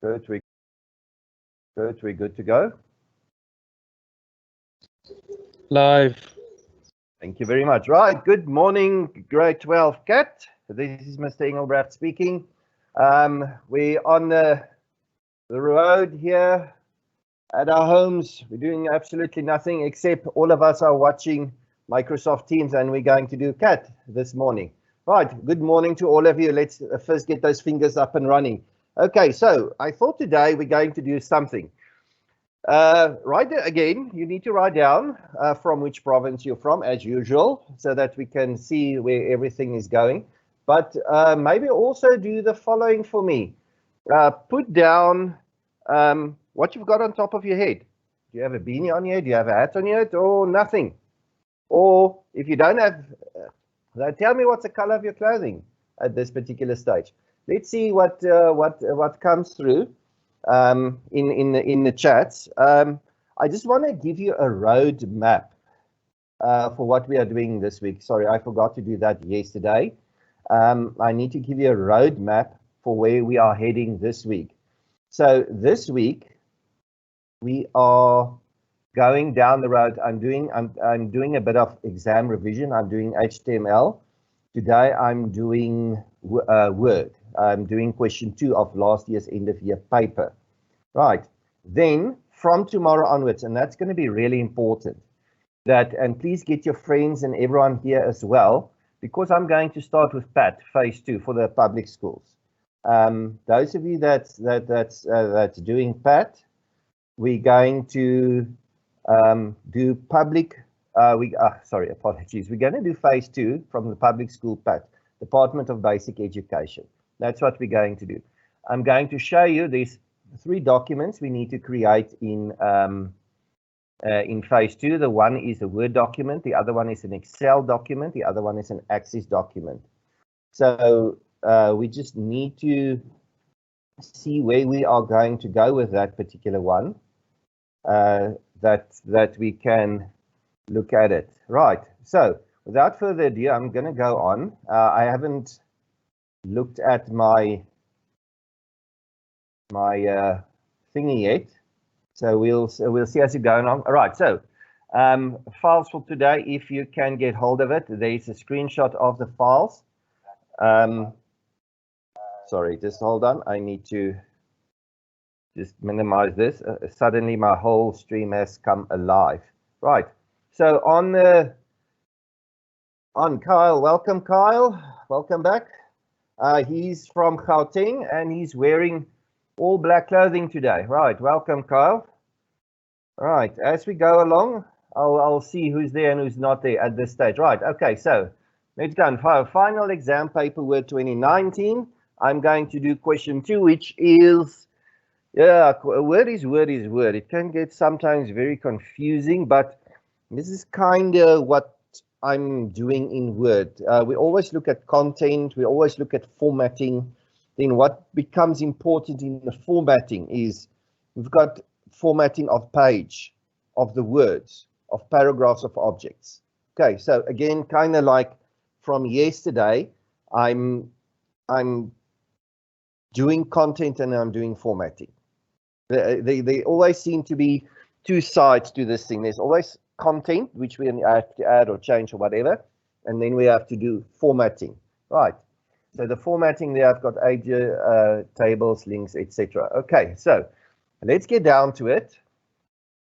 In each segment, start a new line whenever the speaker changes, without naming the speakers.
Good, we're good to go.
Live.
Thank you very much. Right, good morning, grade 12 CAT. This is Mr. Engelbrecht speaking. We're on the road here at our homes. We're doing absolutely nothing except all of us are watching Microsoft Teams, and we're going to do CAT this morning. Right, good morning to all of you. Let's first get those fingers up and running. Okay, so I thought today we're going to do something. Write again, you need to write down from which province you're from, as usual, so that we can see where everything is going. But maybe also do the following for me. Put down what you've got on top of your head. Do you have a beanie on your head? Do you have a hat on your head, or nothing? Or if you don't have, tell me what's the color of your clothing at this particular stage. Let's see what comes through. In the chats. I just want to give you a road map for what we are doing this week. Sorry, I forgot to do that yesterday. I need to give you a road map for where we are heading this week. So this week we are going down the road. I'm doing a bit of exam revision. I'm doing HTML. Today I'm doing Word. I'm doing question 2 of last year's end of year paper. Right, then from tomorrow onwards, and that's going to be really important, and please get your friends and everyone here as well, because I'm going to start with PAT, phase 2 for the public schools. Those of you that's doing PAT, we're going to do public, apologies. We're going to do phase 2 from the public school PAT, Department of Basic Education. That's what we're going to do. I'm going to show you these 3 documents we need to create in phase 2. The one is a Word document, the other one is an Excel document, the other one is an Access document. So we just need to see where we are going to go with that particular one, that we can look at it. Right, so without further ado, I'm going to go on. I haven't looked at my thingy yet, so we'll see as it going on. All right, so files for today, if you can get hold of it, there's a screenshot of the files. Sorry, just hold on, I need to just minimize this. Suddenly my whole stream has come alive. Right, so on Kyle, welcome back. He's from Gauteng and he's wearing all black clothing today. Right, welcome Kyle. Right, as we go along, I'll see who's there and who's not there at this stage. Right, okay, so let's go on. Final exam paper Word 2019. I'm going to do question 2, which is, word is word. It can get sometimes very confusing, but this is kind of what I'm doing in Word. We always look at content, we always look at formatting. Then what becomes important in the formatting is we've got formatting of page, of the words, of paragraphs, of objects. Okay, so again, kind of like from yesterday, I'm doing content and I'm doing formatting. They always seem to be 2 sides to this thing. There's always content, which we have to add or change or whatever, and then we have to do formatting. Right, so the formatting there, I've got age, tables, links, etc. Okay, so let's get down to it.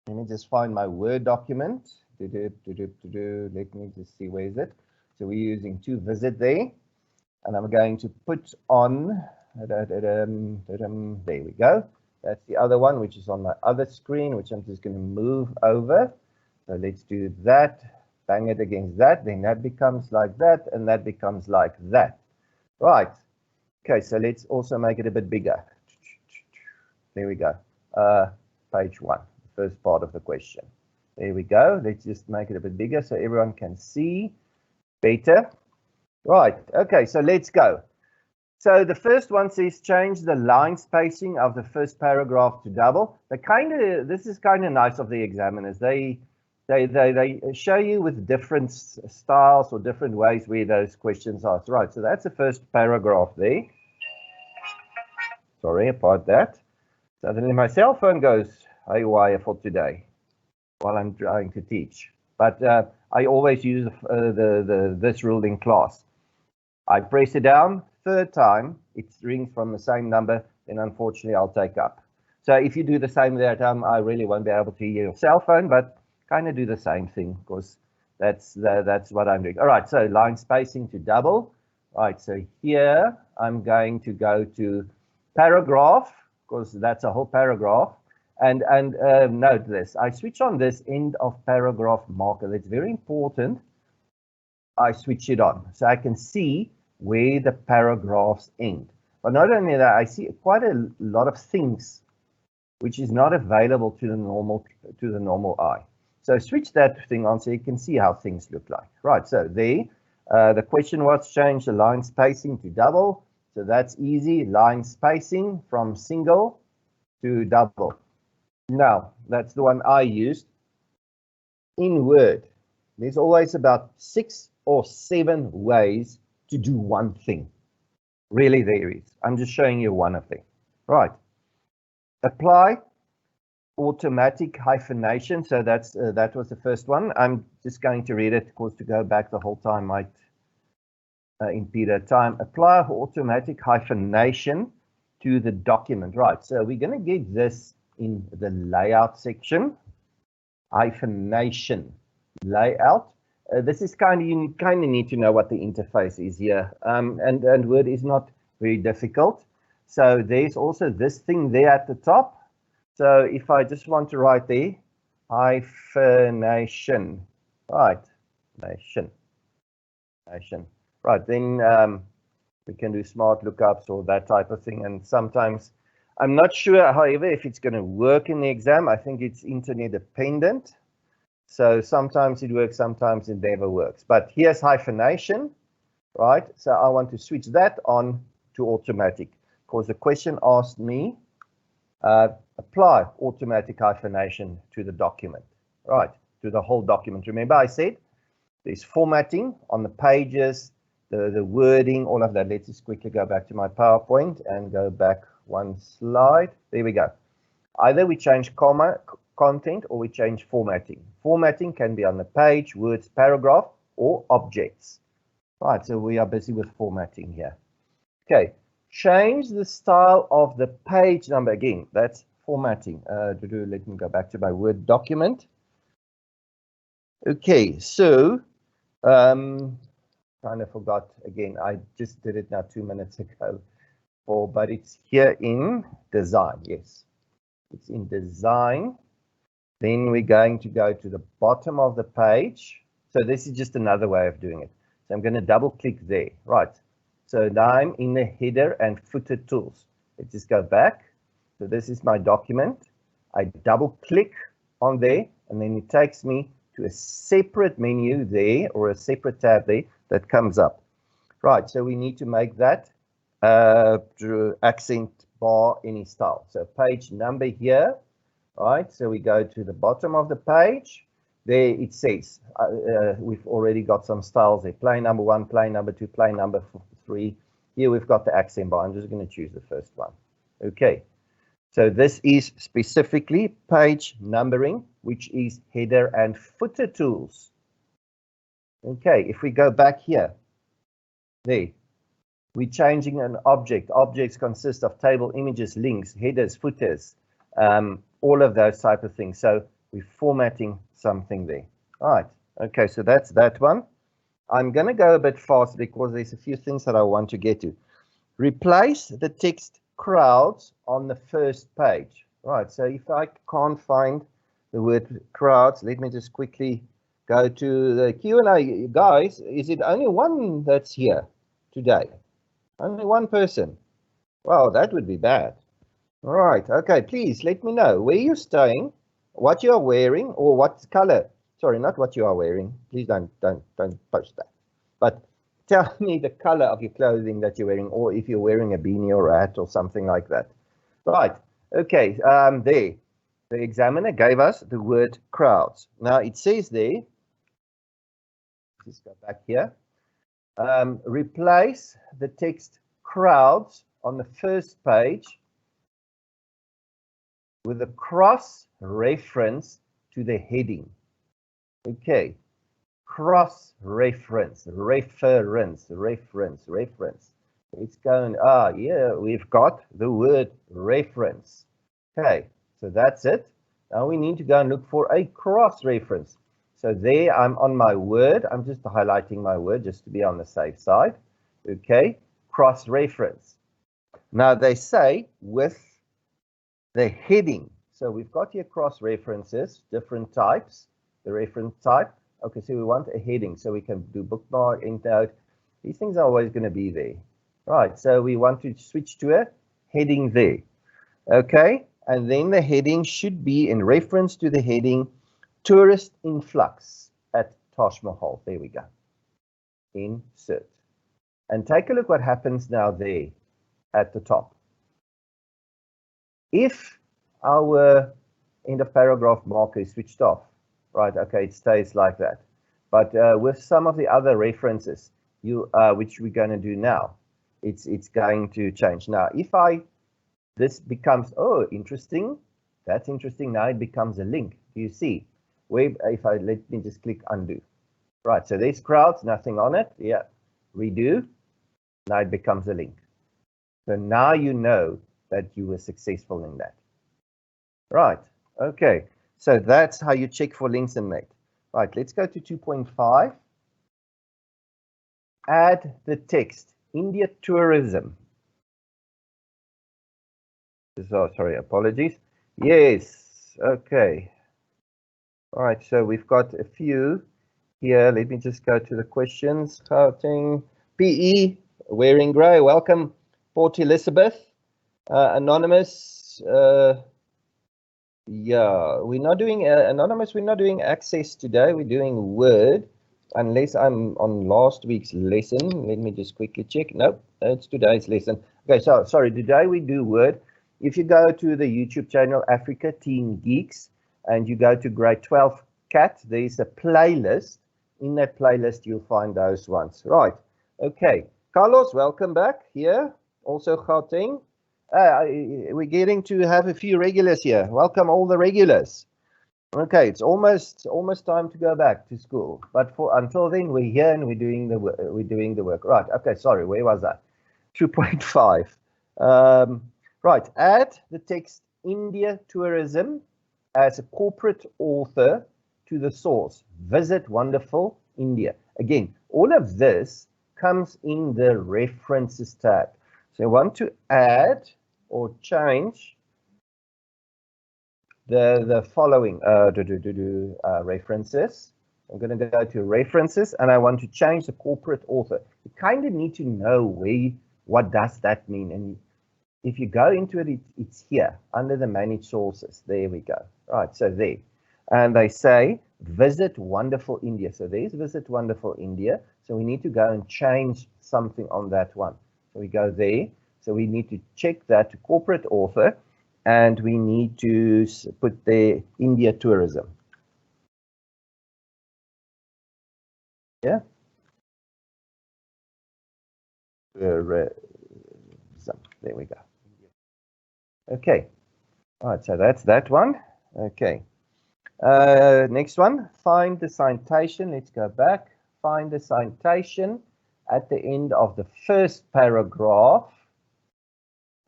Let me just find my Word document. Let me just see, where is it? So we're using to visit there, and I'm going to put on, there we go. That's the other one, which is on my other screen, which I'm just going to move over. So let's do that, bang it against that, then that becomes like that, and that becomes like that. Right, okay, so let's also make it a bit bigger. There we go, page 1, the first part of the question. There we go, let's just make it a bit bigger so everyone can see better. Right, okay, so let's go. So the first one says change the line spacing of the first paragraph to double. This is kind of nice of the examiners. They show you with different styles or different ways where those questions are. Right, so that's the first paragraph there. Sorry about that. Suddenly my cell phone goes haywire for today while I'm trying to teach. But I always use this rule in class. I press it down, third time, it rings from the same number, then unfortunately I'll take up. So if you do the same there at home, I really won't be able to hear your cell phone, but kind of do the same thing because that's what I'm doing. All right, so line spacing to double. All right, so here I'm going to go to paragraph because that's a whole paragraph. And note this, I switch on this end of paragraph marker. That's very important. I switch it on so I can see where the paragraphs end. But not only that, I see quite a lot of things which is not available to the normal eye. So switch that thing on so you can see how things look like. Right, so there, the question was change the line spacing to double. So that's easy, line spacing from single to double. Now, that's the one I used. In Word, there's always about 6 or 7 ways to do one thing. Really, there is. I'm just showing you one of them. Right. Apply automatic hyphenation. So that was the first one. I'm just going to read it because to go back the whole time might impede our time. Apply automatic hyphenation to the document. Right. So we're going to get this in the layout section. Hyphenation layout. This is you kind of need to know what the interface is here, and Word is not very difficult. So there's also this thing there at the top. So if I just want to write there, hyphenation, right, nation, right, then we can do smart lookups or that type of thing. And sometimes, I'm not sure, however, if it's going to work in the exam. I think it's internet dependent. So sometimes it works, sometimes it never works. But here's hyphenation, right? So I want to switch that on to automatic because the question asked me, apply automatic hyphenation to the document, right? To the whole document. Remember I said there's formatting on the pages, the wording, all of that. Let's just quickly go back to my PowerPoint and go back one slide. There we go. Either we change content or we change formatting. Formatting can be on the page, words, paragraph, or objects. Right, so we are busy with formatting here. Okay, change the style of the page number. Again, that's formatting. Let me go back to my Word document. Okay, so kind of forgot again. I just did it now 2 minutes ago. But it's here in design. Yes, it's in design. Then we're going to go to the bottom of the page. So this is just another way of doing it. So I'm going to double click there. Right. So now I'm in the header and footer tools. Let's just go back. So this is my document. I double click on there and then it takes me to a separate menu there or a separate tab there that comes up. Right. So we need to make that accent bar any style. So page number here. Right, so we go to the bottom of the page. There it says we've already got some styles there. Plain number 1, plain number 2, plain number 3. Here we've got the accent bar. I'm just going to choose the first one. Okay, so this is specifically page numbering, which is header and footer tools. Okay, if we go back here, there, we're changing an object. Objects consist of table, images, links, headers, footers. All of those type of things. So we're formatting something there. All right. Okay, so that's that one. I'm going to go a bit fast because there's a few things that I want to get to. Replace the text crowds on the first page. Right, so if I can't find the word crowds, let me just quickly go to the Q&A. Guys, is it only one that's here today? Only one person? Well, that would be bad. All right. Okay. Please let me know where you're staying, what you are wearing, or what color. Sorry, not what you are wearing. Please don't post that. But tell me the color of your clothing that you're wearing, or if you're wearing a beanie or a hat or something like that. Right. Okay. There, the examiner gave us the word crowds. Now it says there. Let's go back here. Replace the text crowds on the first page with a cross reference to the heading. Okay, cross reference, reference. It's going, yeah, we've got the word reference. Okay, so that's it. Now we need to go and look for a cross reference. So there I'm on my word. I'm just highlighting my word just to be on the safe side. Okay, cross reference. Now they say with the heading. So we've got here cross references, different types, the reference type. Okay, so we want a heading, so we can do bookmark, endnote. These things are always going to be there. Right, so we want to switch to a heading there. Okay, and then the heading should be in reference to the heading tourist influx at Taj Mahal. There we go. Insert. And take a look what happens now there at the top. If our end of paragraph marker is switched off, right, okay, it stays like that. But with some of the other references, which we're going to do now, it's going to change. Now, if this becomes, oh, interesting, that's interesting. Now it becomes a link. Do you see? Let me just click undo. Right, so there's crowds, nothing on it. Yeah, redo. Now it becomes a link. So now you know that you were successful in that. Right, okay. So that's how you check for links in Mate. Right, let's go to 2.5. Add the text, India tourism. Oh, sorry, apologies. Yes, okay. All right, so we've got a few here. Let me just go to the questions. Gauteng, PE, wearing grey. Welcome, Port Elizabeth. Anonymous. Yeah, we're not doing anonymous. We're not doing access today. We're doing Word, unless I'm on last week's lesson. Let me just quickly check. Nope, it's today's lesson. Okay, so sorry. Today we do Word. If you go to the YouTube channel Africa Teen Geeks and you go to grade 12 Cat, there's a playlist. In that playlist, you'll find those ones. Right. Okay. Carlos, welcome back here. Also, Gauteng. We're getting to have a few regulars here. Welcome all the regulars. Okay, it's almost time to go back to school. But until then, we're here and we're doing the work. Right. Okay. Sorry. Where was that? 2.5. Right. Add the text India tourism as a corporate author to the source. Visit wonderful India. Again, all of this comes in the references tab. So I want to add or change the following references. I'm going to go to references and I want to change the corporate author. You kind of need to know what does that mean. And if you go into it, it's here under the manage sources. There we go. Right, so there. And they say, visit wonderful India. So there's visit wonderful India. So we need to go and change something on that one. So we go there. So we need to check that to corporate author. And we need to put the India tourism. Yeah. There we go. Okay. All right, so that's that one. Okay. Next one, find the citation. Let's go back. Find the citation at the end of the first paragraph.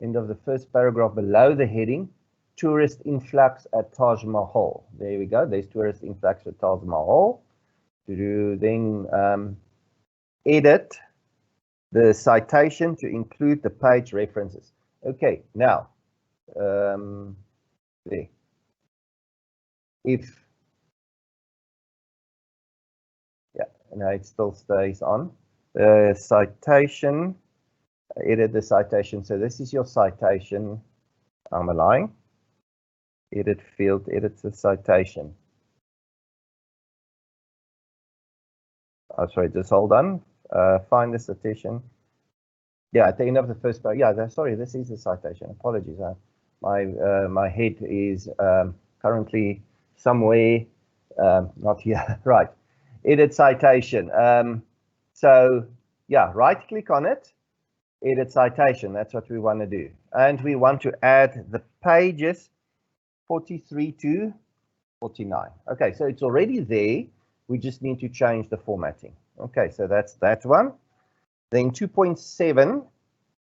End of the first paragraph below the heading, tourist influx at Taj Mahal. There we go. There's tourist influx at Taj Mahal. Then edit the citation to include the page references. Okay, now there. If no, it still stays on. The citation, edit the citation. So this is your citation. I'm lying. Edit field, edit the citation. Oh, sorry, just hold on. Find the citation. Yeah, at the end of the first paragraph. Yeah, sorry, this is the citation. Apologies. My head is currently somewhere not here. Right. Edit citation. So yeah, right click on it, edit citation. That's what we want to do. And we want to add the pages 43 to 49. Okay, so it's already there. We just need to change the formatting. Okay, so that's that one. Then 2.7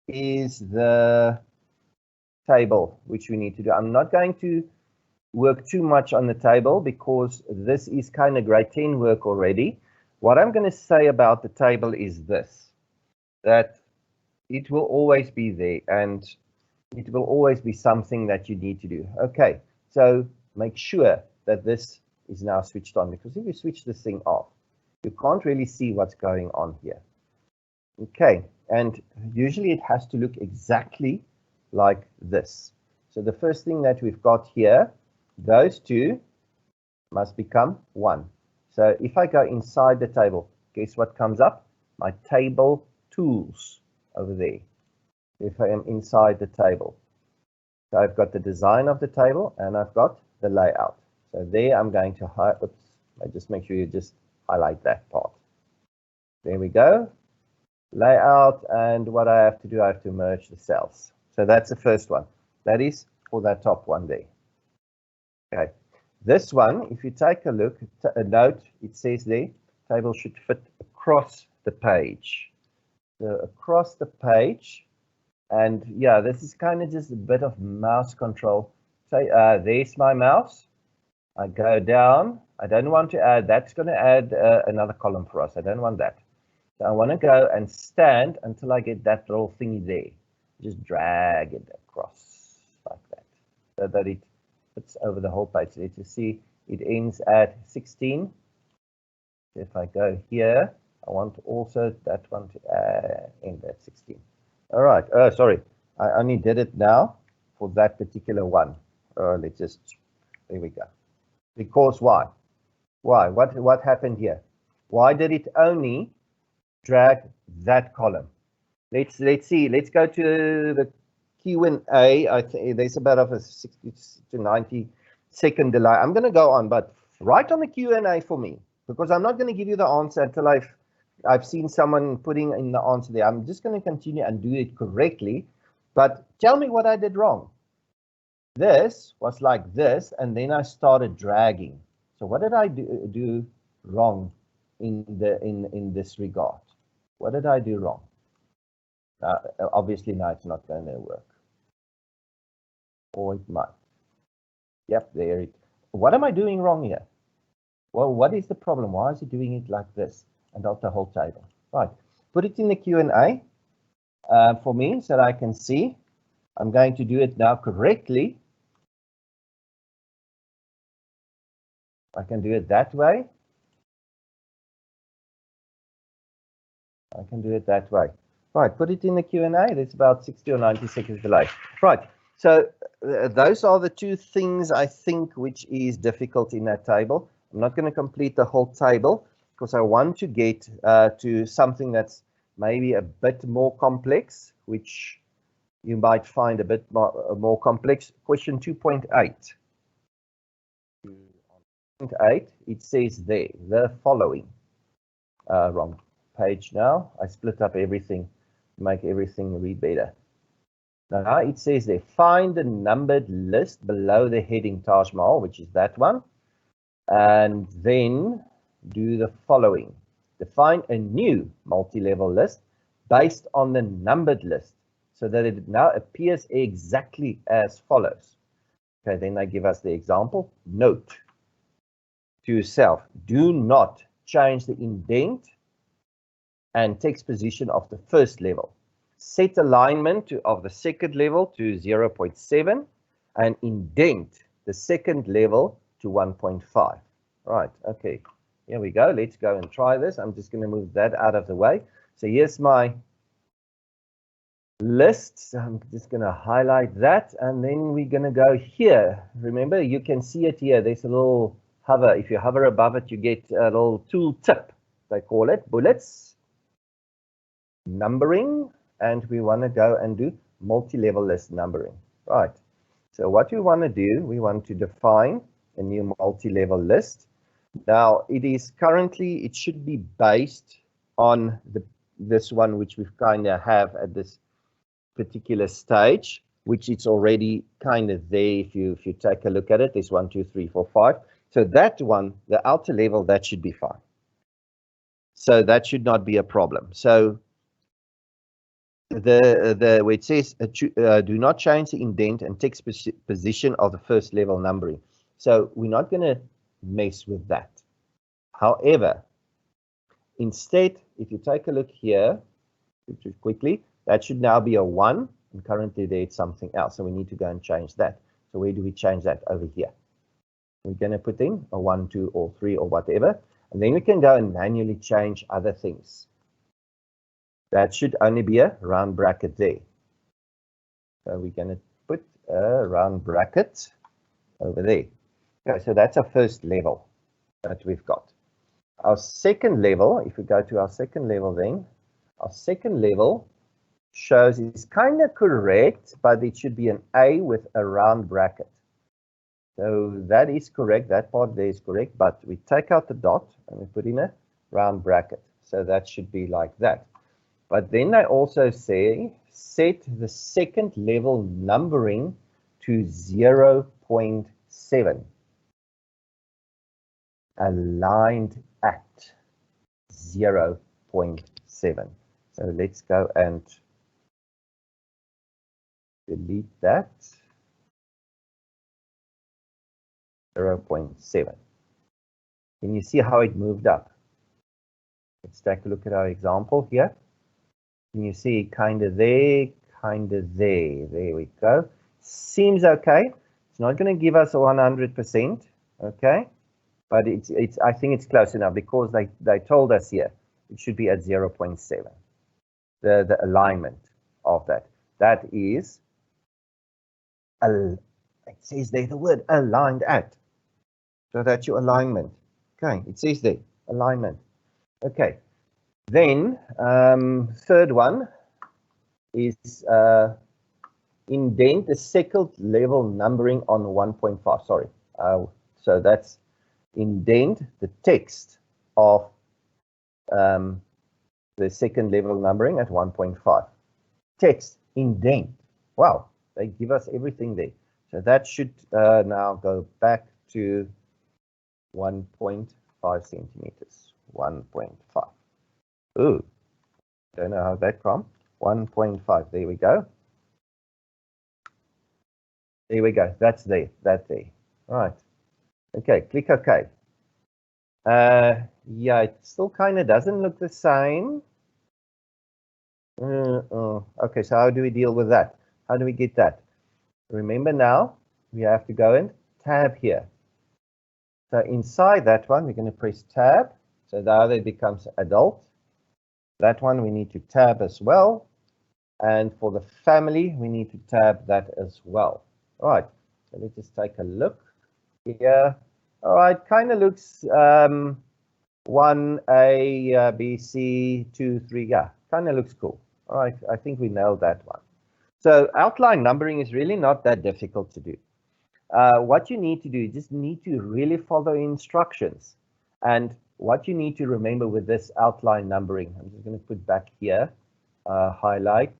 is the table, which we need to do. I'm not going to work too much on the table because this is kind of grade 10 work already. What I'm going to say about the table is this, that it will always be there and it will always be something that you need to do. Okay, so make sure that this is now switched on, because if you switch this thing off, you can't really see what's going on here. Okay, and usually it has to look exactly like this. So the first thing that we've got here, those two must become one. So if I go inside the table, guess what comes up? My table tools over there. If I am inside the table. So I've got the design of the table and I've got the layout. So there I'm going to just make sure you just highlight that part. There we go. Layout, and what I have to do, I have to merge the cells. So that's the first one. That is for that top one there. Okay. This one, if you take a look, a note, it says there, table should fit across the page. So across the page, and yeah, this is kind of just a bit of mouse control. So there's my mouse. I go down. I don't want to add, that's going to add another column for us. I don't want that. So I want to go and stand until I get that little thingy there. Just drag it across like that, so that it fits over the whole page. So you see it ends at 16. If I go here, I want also that one to end at 16. All right. Sorry, I only did it now for that particular one. Let's just, there we go. Because why? Why? What happened here? Why did it only drag that column? Let's see. Let's go to the Q&A. I think there's about a 60 to 90 second delay. I'm going to go on, but write on the Q&A for me, because I'm not going to give you the answer until I've seen someone putting in the answer there. I'm just going to continue and do it correctly, but tell me what I did wrong. This was like this, and then I started dragging. So what did I do wrong in this regard? What did I do wrong? Obviously now it's not going to work, or it might. Yep, there it. What am I doing wrong here? Well, what is the problem? Why is it doing it like this and not the whole table? Right, put it in the Q&A for me so that I can see. I'm going to do it now correctly. I can do it that way. I can do it that way. Right, put it in the Q&A. There's about 60 or 90 seconds delay. Right, so those are the two things I think which is difficult in that table. I'm not going to complete the whole table because I want to get to something that's maybe a bit more complex, which you might find a bit more complex. Question 2.8. 2.8, it says there, the following. Wrong page now. I split up everything to make everything read better. Now it says there, find the numbered list below the heading Taj Mahal, which is that one, and then do the following. Define a new multi-level list based on the numbered list so that it now appears exactly as follows. Okay, then they give us the example. Note to yourself, do not change the indent and text position of the first level. Set alignment of the second level to 0.7 and indent the second level to 1.5. Right, okay, here we go. Let's go and try this. I'm just going to move that out of the way. So here's my list. So I'm just going to highlight that, and then we're going to go here. Remember, you can see it here. There's a little hover. If you hover above it, you get a little tool tip. They call it bullets, numbering, and we want to go and do multi-level list numbering. Right. So what we want to do, we want to define a new multi-level list. Now it is currently, it should be based on this one which we kind of have at this particular stage. which it's already kind of there. If you take a look at it, there's 1, 2, 3, 4, 5. So that one, the outer level, that should be fine. So that should not be a problem. So where it says do not change the indent and text position of the first level numbering. So we're not going to mess with that. However, instead, if you take a look here, quickly, that should now be a 1, and currently there it's something else. So we need to go and change that. So where do we change that? Over here. We're going to put in a 1, 2, or 3, or whatever. And then we can go and manually change other things. That should only be a round bracket there. So we're going to put a round bracket over there. Okay, so that's our first level that we've got. Our second level, if we go to our second level then, our second level shows it's kind of correct, but it should be an A with a round bracket. So that is correct, that part there is correct, but we take out the dot and we put in a round bracket. So that should be like that. But then I also say, set the second level numbering to 0.7. Aligned at 0.7. So let's go and delete that. 0.7. Can you see how it moved up? Let's take a look at our example here. Can you see kind of there, kind of there? There we go. Seems okay. It's not going to give us 100%, okay? But I think it's close enough because they told us here it should be at 0.7. The alignment of that. That is, it says there the word aligned at. So that's your alignment. Okay, it says there, alignment. Okay, then third one is indent the second level numbering on 1.5. Sorry, so that's indent the text of the second level numbering at 1.5. Text indent. Wow, they give us everything there. So that should now go back to 1.5 centimeters. 1.5. Ooh, don't know how that from. 1.5. There we go. There we go. That's there. That's there. All right. Okay. Click OK. Yeah, it still kind of doesn't look the same. Okay, so how do we deal with that? How do we get that? Remember now, we have to go and tab here. So inside that one, we're going to press tab. So now it becomes adult. That one we need to tab as well. And for the family, we need to tab that as well. All right, so let's just take a look here. All right, kind of looks 1A, B, C, 2, 3, yeah, kind of looks cool. All right, I think we nailed that one. So outline numbering is really not that difficult to do. What you need to do, you just need to really follow instructions. And what you need to remember with this outline numbering, I'm just going to put back here, highlight.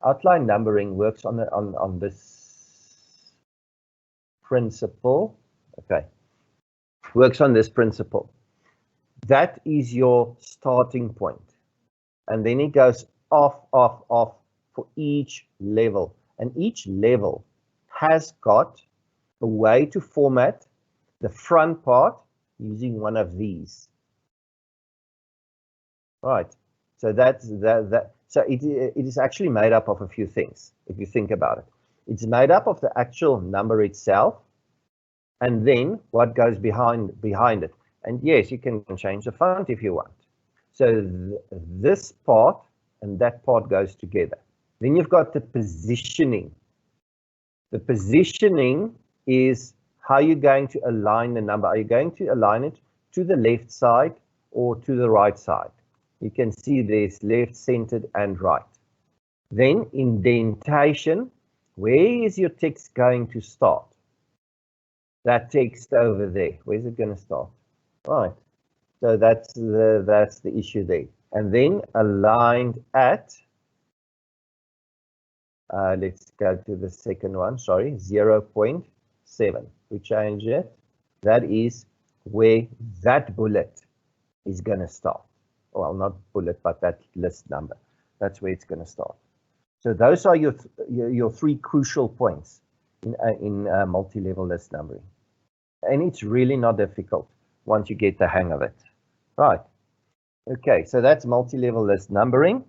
Outline numbering works on this principle. Okay, works on this principle. That is your starting point. And then it goes off for each level. And each level has got a way to format the front part using one of these. Right. So that's that. So it is actually made up of a few things, if you think about it. It's made up of the actual number itself, and then what goes behind it. And yes, you can change the font if you want. So this part and that part goes together. Then you've got the positioning. The positioning is how you're going to align the number. Are you going to align it to the left side or to the right side? You can see there's left, centered, and right. Then indentation. Where is your text going to start? That text over there. Where's it going to start? Right. So that's the issue there. And then aligned at Let's go to the second one, sorry, 0.7. We change it. That is where that bullet is going to start. Well, not bullet, but that list number. That's where it's going to start. So those are your three crucial points in multi-level list numbering. And it's really not difficult once you get the hang of it. Right. Okay, so that's multi-level list numbering.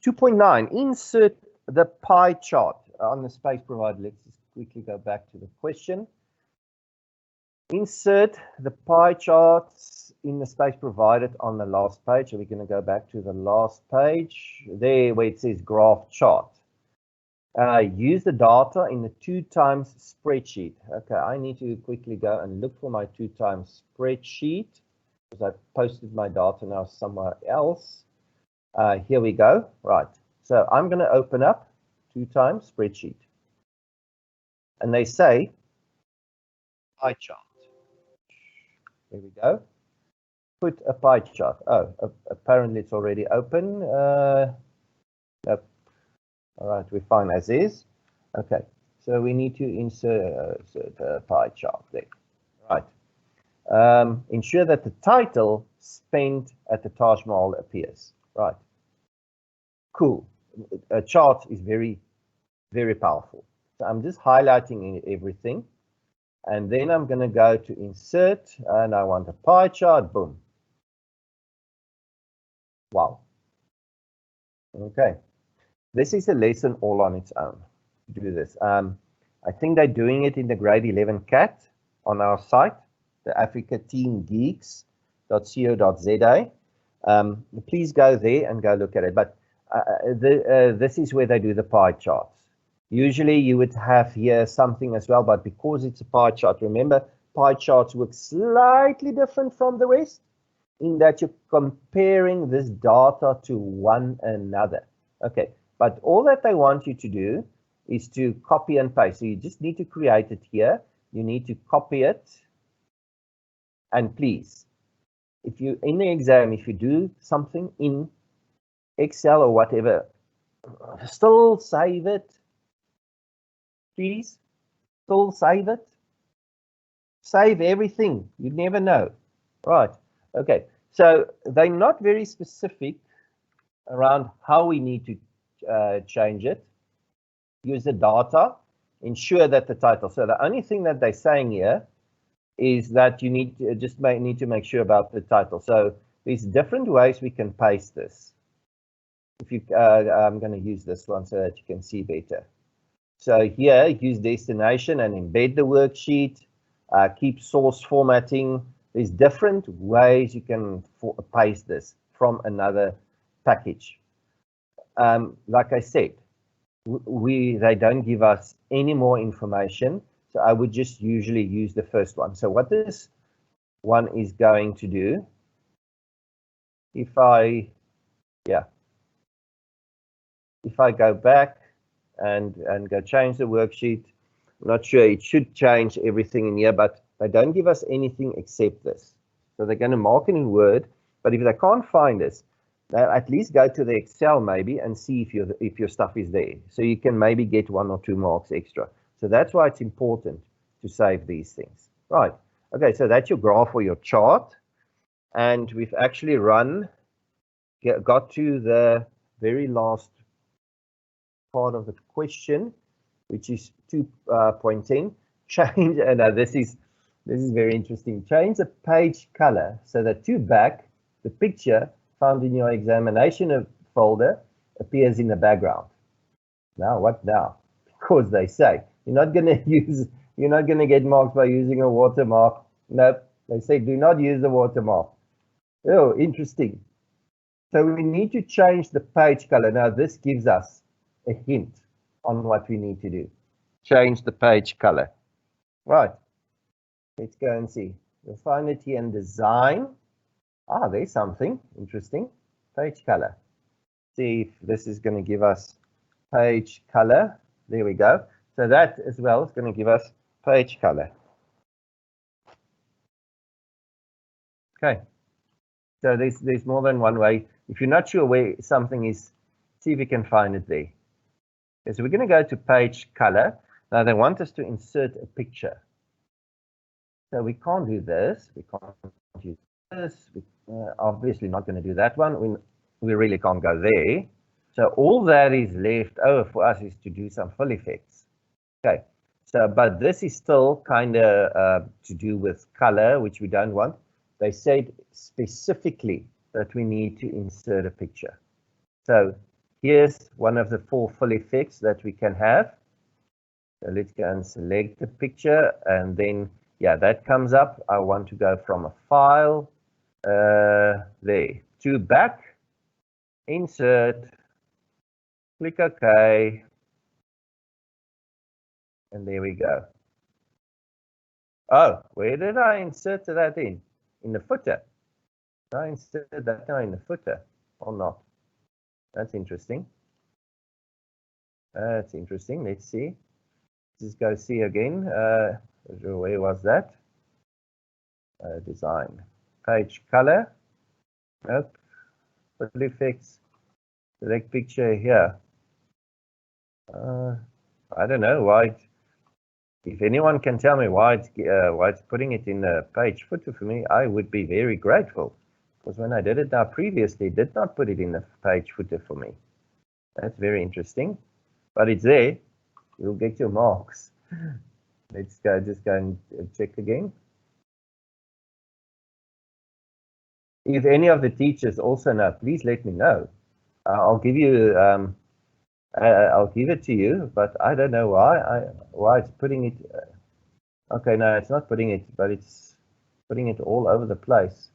2.9, insert the pie chart on the space provided. Let's just quickly go back to the question. Insert the pie charts in the space provided on the last page. So we're going to go back to the last page, there where it says graph chart. Use the data in the 2x spreadsheet. Okay, I need to quickly go and look for my 2x spreadsheet because I posted my data now somewhere else. Here we go. Right. So I'm going to open up 2x spreadsheet. And they say pie chart. There we go. Put a pie chart. Oh, apparently it's already open. Nope. All right, we're fine as is. Okay, so we need to insert a pie chart there. Right. Ensure that the title spent at the Taj Mahal appears. Right. Cool. A chart is very, very powerful. So I'm just highlighting everything. And then I'm going to go to insert, and I want a pie chart. Boom. Wow. Okay. This is a lesson all on its own to do this. I think they're doing it in the grade 11 CAT on our site, the africateamgeeks.co.za. Please go there and go look at it. But this is where they do the pie charts. Usually you would have here something as well, but because it's a pie chart, remember, pie charts work slightly different from the rest in that you're comparing this data to one another. Okay, but all that they want you to do is to copy and paste. So you just need to create it here. You need to copy it. And please, if you in the exam, if you do something in Excel or whatever, still save it. Please, still save it. Save everything. You never know. Right. Okay. So they're not very specific around how we need to change it. Use the data. Ensure that the title. So the only thing that they're saying here is that you need to need to make sure about the title. So there's different ways we can paste this. If you, I'm going to use this one so that you can see better. So here, use destination and embed the worksheet. Keep source formatting. There's different ways you can paste this from another package. Like I said, they don't give us any more information. So I would just usually use the first one. So what this one is going to do, if I go back and go change the worksheet, I'm not sure, it should change everything in here, but they don't give us anything except this. So they're going to mark it in Word, but if they can't find this, they'll at least go to the Excel maybe and see if your stuff is there. So you can maybe get 1 or 2 marks extra. So that's why it's important to save these things. Right. Okay, so that's your graph or your chart. And we've actually got to the very last part of the question, which is 2.10. Change, and this is very interesting. Change the page color so that to back, the picture found in your examination folder appears in the background. Now, what now? Because they say you're not going to get marks by using a watermark. Nope, they say do not use the watermark. Oh, interesting. So we need to change the page color. Now, this gives us a hint on what we need to do. Change the page color. Right. Let's go and see. You'll find it here in design. Ah, there's something interesting. Page color. See if this is going to give us page color. There we go. So that as well is going to give us page color. Okay. So there's more than one way. If you're not sure where something is, see if you can find it there. Okay, so we're going to go to page color. Now they want us to insert a picture. So we can't do this. We can't do this. We're obviously not going to do that one. We really can't go there. So all that is left over for us is to do some fill effects. Okay, so but this is still kind of to do with color, which we don't want. They said specifically that we need to insert a picture. So here's one of the 4 fill effects that we can have. So let's go and select the picture, and then, yeah, that comes up. I want to go from a file, there, to back, insert, click OK, and there we go. Oh, where did I insert that in? In the footer. Did I insert that now in the footer or not? That's interesting. That's interesting. Let's see. Just go see again. Where was that? Design. Page color. Nope. Fill effects. Select picture here. I don't know why. If anyone can tell me why it's putting it in the page footer for me, I would be very grateful. Because when I did it now previously, it did not put it in the page footer for me. That's very interesting. But it's there. You'll get your marks. Let's go, just go and check again. If any of the teachers also know, please let me know. I'll give you, I'll give it to you, but I don't know why it's putting it. Okay, no, it's not putting it, but it's putting it all over the place.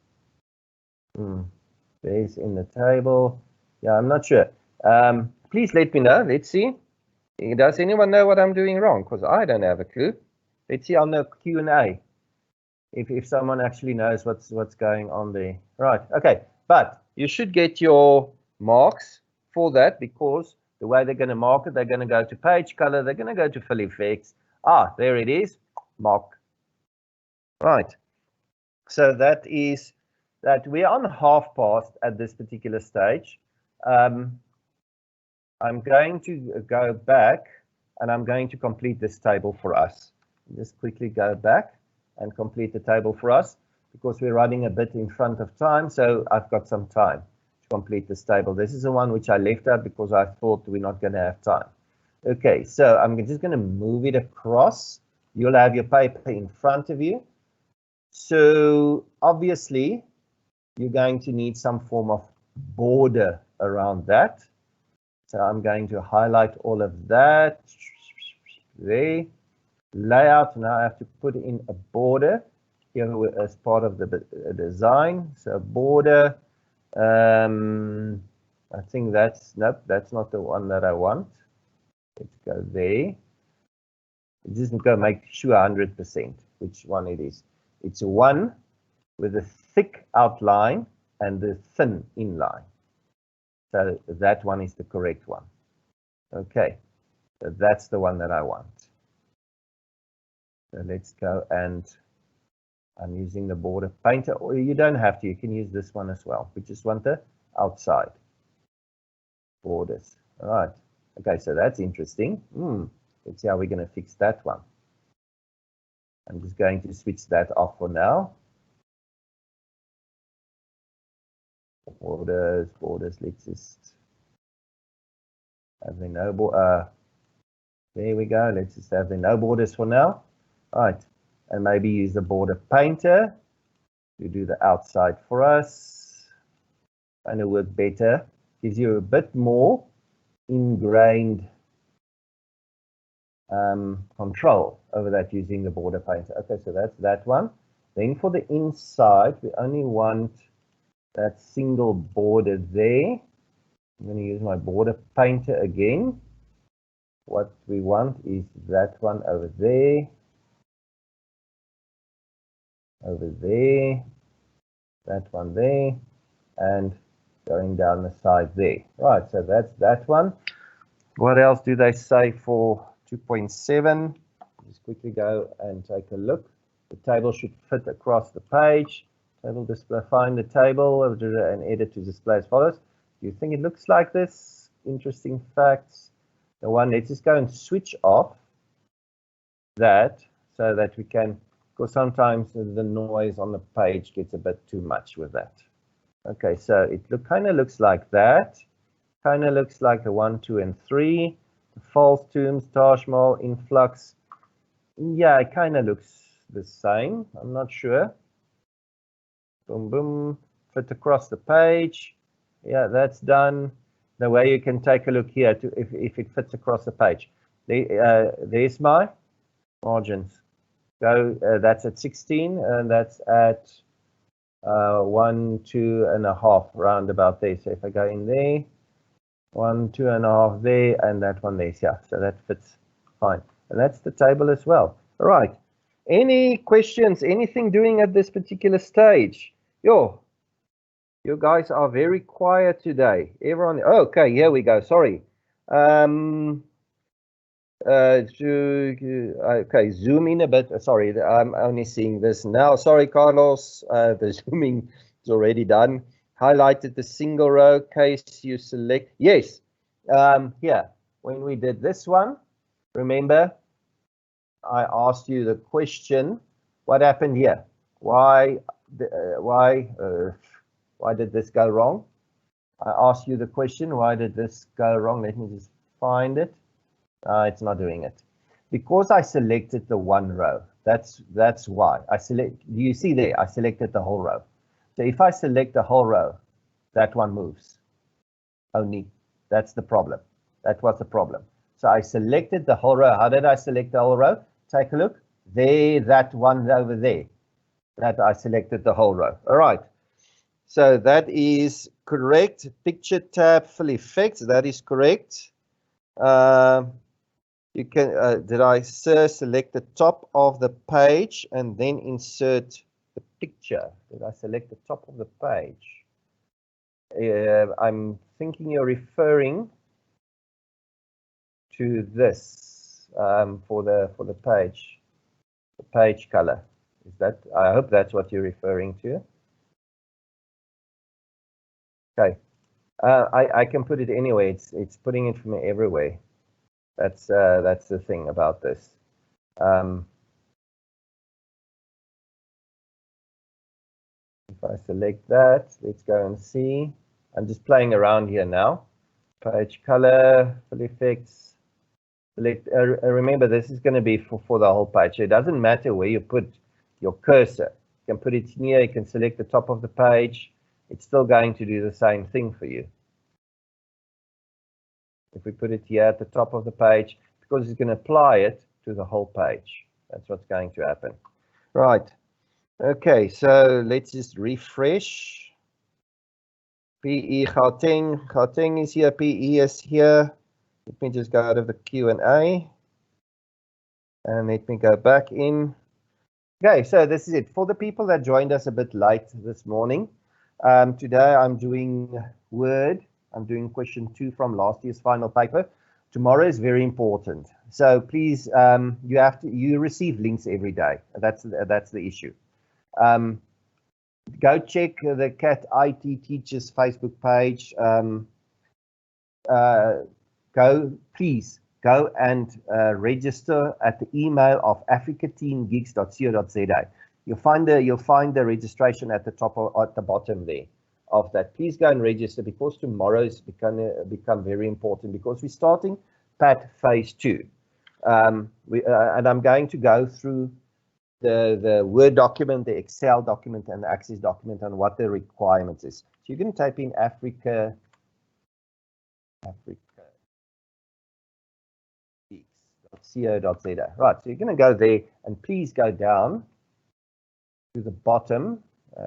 There's in the table. Yeah, I'm not sure. Please let me know. Let's see. Does anyone know what I'm doing wrong? Because I don't have a clue. Let's see on the Q&A if someone actually knows what's going on there. Right. Okay. But you should get your marks for that, because the way they're going to mark it, they're going to go to page color. They're going to go to fill effects. Ah, there it is. Mark. Right. So that is that we're on half past at this particular stage. I'm going to go back and I'm going to complete this table for us. Just quickly go back and complete the table for us, because we're running a bit in front of time. So I've got some time to complete this table. This is the one which I left out because I thought we're not going to have time. Okay, so I'm just going to move it across. You'll have your paper in front of you. So obviously, you're going to need some form of border around that. So I'm going to highlight all of that. There. Layout. Now I have to put in a border here as part of the design. So border. I think that's, nope, that's not the one that I want. Let's go there. Just go make sure 100% which one it is. It's one with a thick outline and the thin inline. So that one is the correct one. Okay, so that's the one that I want. So let's go, and I'm using the border painter, or you don't have to, you can use this one as well. We just want the outside borders. All right. Okay, so that's interesting. Let's see how we're going to fix that one. I'm just going to switch that off for now. Borders, let's just have the no border. There we go. Let's just have the no borders for now. All right, and maybe use the border painter to do the outside for us. And it work better. Gives you a bit more ingrained control over that using the border painter. Okay, so that's that one. Then for the inside, we only want that single border there. I'm going to use my border painter again. What we want is that one over there, that one there, and going down the side there. Right, so that's that one. What else do they say for 2.7? Just quickly go and take a look. The table should fit across the page. Table display, find the table and edit to display as follows. Do you think it looks like this? Interesting facts. the one, let's just go and switch off that so that we can, because sometimes the noise on the page gets a bit too much with that. Okay, so it kind of looks like that. Kind of looks like a 1, 2, and 3. The false tombs, Taj Mahal, influx. Yeah, it kind of looks the same. I'm not sure. Boom, boom. Fit across the page. Yeah, that's done. The way you can take a look here to if it fits across the page. There's my margins. Go. That's at 16, and that's at 1, 2.5 round about there. So if I go in there, 1, 2.5 there, and that one there. Yeah, so that fits fine. And that's the table as well. All right. Any questions? Anything doing at this particular stage? Yo, you guys are very quiet today. Everyone. Oh, okay, here we go. Sorry. Okay, zoom in a bit. Sorry, I'm only seeing this now. Sorry, Carlos. The zooming is already done. Highlighted the single row case you select. Yes. Here, when we did this one, remember, I asked you the question, what happened here? Why did this go wrong? I asked you the question, why did this go wrong? Let me just find it. It's not doing it. Because I selected the one row. That's why. Do you see there? I selected the whole row. So if I select the whole row, that one moves. Only that's the problem. That was the problem. So I selected the whole row. How did I select the whole row? Take a look. There, that one over there. That I selected the whole row. All right. So that is correct. Picture tab, fill effects. That is correct. You can. Did I select the top of the page and then insert the picture? Did I select the top of the page? I'm thinking you're referring to this for the page color. Is that? I hope that's what you're referring to. Okay, I can put it anyway. It's putting it from everywhere. That's the thing about this. If I select that, let's go and see. I'm just playing around here now. Page color, fill effects. Select. Remember, this is going to be for the whole page. So it doesn't matter where you put your cursor. You can put it near. You can select the top of the page. It's still going to do the same thing for you. If we put it here at the top of the page, because it's going to apply it to the whole page. That's what's going to happen. Right. Okay, so let's just refresh. PE Gauteng. Gauteng is here. PE is here. Let me just go out of the Q&A. And let me go back in. Okay, so this is it. For the people that joined us a bit late this morning, today I'm doing Word. I'm doing question 2 from last year's final paper. Tomorrow is very important. So please, you receive links every day. That's the issue. Go check the CAT IT Teachers Facebook page. Please go and register at the email of africateengeeks.co.za. You'll find the registration at the top at the bottom there of that. Please go and register, because tomorrow is become very important, because we're starting PAT phase 2. And I'm going to go through the Word document, the Excel document, and the Access document, and what the requirements is. So you can type in Africa geeks.co.za. Right, so you're going to go there, and please go down to the bottom.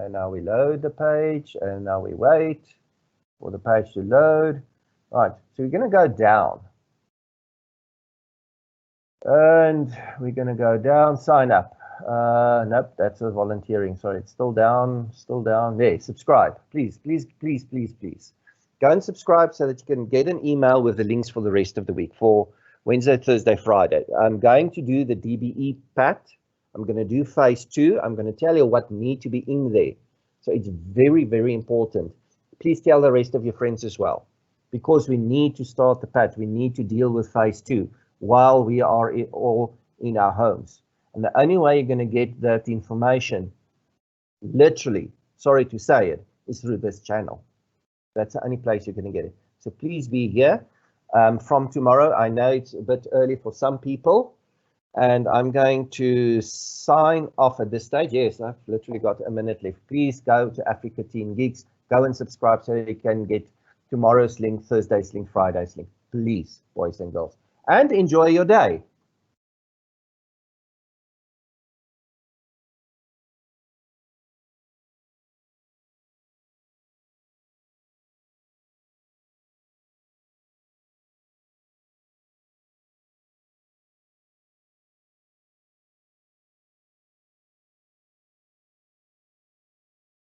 Now we load the page, and now we wait for the page to load. Right, so we're going to go down. And we're going to go down, sign up. Nope, that's a volunteering. Sorry, it's still down. There, subscribe. Please. Go and subscribe so that you can get an email with the links for the rest of the week, for Wednesday, Thursday, Friday. I'm going to do the DBE PAT. I'm going to do phase 2. I'm going to tell you what need to be in there. So it's very, very important. Please tell the rest of your friends as well. because we need to start the patch. We need to deal with phase 2 while we are all in our homes. And the only way you're going to get that information, literally, sorry to say it, is through this channel. That's the only place you're going to get it. So please be here from tomorrow. I know it's a bit early for some people, and I'm going to sign off at this stage. Yes, I've literally got a minute left. Please go to Africa Teen Geeks. Go and subscribe so you can get tomorrow's link, Thursday's link, Friday's link. Please, boys and girls. And enjoy your day.